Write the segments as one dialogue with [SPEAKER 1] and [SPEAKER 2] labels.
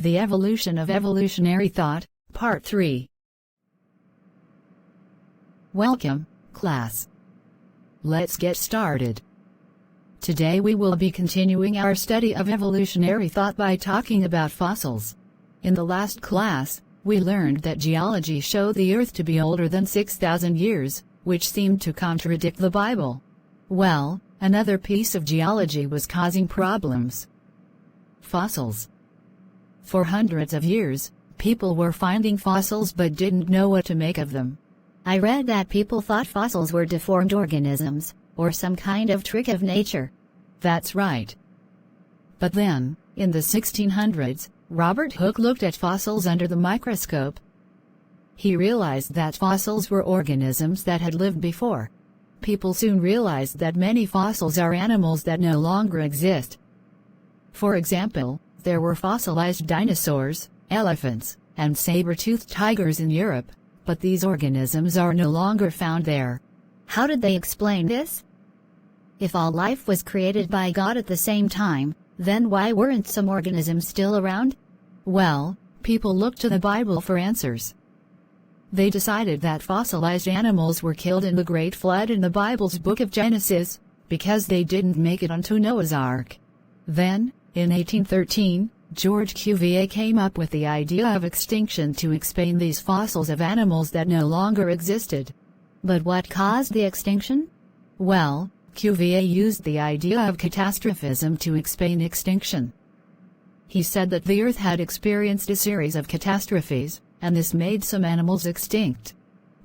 [SPEAKER 1] The Evolution of Evolutionary Thought, Part 3. Welcome, class. Let's get started. Today we will be continuing our study of evolutionary thought by talking about fossils. In the last class, we learned that geology showed the Earth to be older than 6,000 years, which seemed to contradict the Bible. Well, another piece of geology was causing problems. Fossils. For hundreds of years, people were finding fossils but didn't know what to make of them.
[SPEAKER 2] I read that people thought fossils were deformed organisms, or some kind of trick of nature.
[SPEAKER 1] That's right. But then, in the 1600s, Robert Hooke looked at fossils under the microscope. He realized that fossils were organisms that had lived before. People soon realized that many fossils are animals that no longer exist. For example, there were fossilized dinosaurs, elephants, and saber-toothed tigers in Europe, but these organisms are no longer found there.
[SPEAKER 2] How did they explain this? If all life was created by God at the same time, then why weren't some organisms still around?
[SPEAKER 1] Well, people looked to the Bible for answers. They decided that fossilized animals were killed in the Great Flood in the Bible's book of Genesis, because they didn't make it onto Noah's Ark. Then, in 1813, George Cuvier came up with the idea of extinction to explain these fossils of animals that no longer existed.
[SPEAKER 2] But what caused the extinction?
[SPEAKER 1] Well, Cuvier used the idea of catastrophism to explain extinction. He said that the Earth had experienced a series of catastrophes, and this made some animals extinct.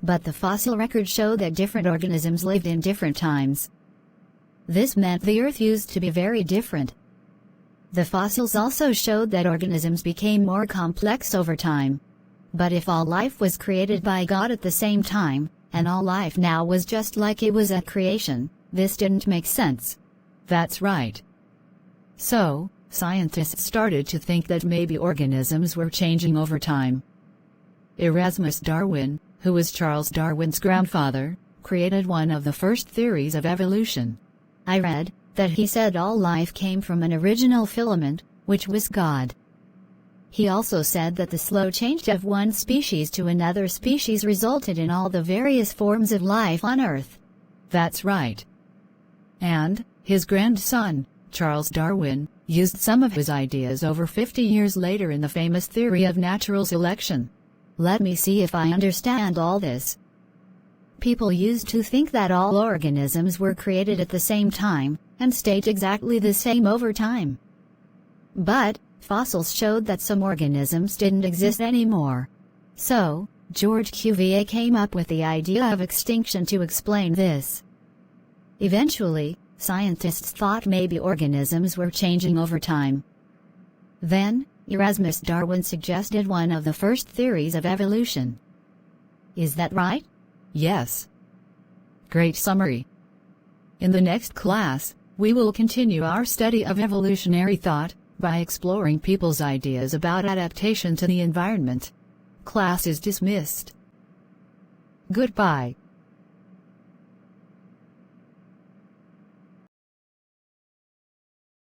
[SPEAKER 2] But the fossil records show that different organisms lived in different times. This meant the Earth used to be very different. The fossils also showed that organisms became more complex over time. But if all life was created by God at the same time, and all life now was just like it was at creation, this didn't make sense.
[SPEAKER 1] That's right. So, scientists started to think that maybe organisms were changing over time. Erasmus Darwin, who was Charles Darwin's grandfather, created one of the first theories of evolution.
[SPEAKER 2] I read that he said all life came from an original filament, which was God. He also said that the slow change of one species to another species resulted in all the various forms of life on Earth.
[SPEAKER 1] That's right. And his grandson, Charles Darwin, used some of his ideas over 50 years later in the famous theory of natural selection.
[SPEAKER 2] Let me see if I understand all this. People used to think that all organisms were created at the same time, and stayed exactly the same over time. But fossils showed that some organisms didn't exist anymore. So, George Cuvier came up with the idea of extinction to explain this. Eventually, scientists thought maybe organisms were changing over time. Then, Erasmus Darwin suggested one of the first theories of evolution. Is that right?
[SPEAKER 1] Yes. Great summary. In the next class, we will continue our study of evolutionary thought by exploring people's ideas about adaptation to the environment. Class is dismissed. Goodbye.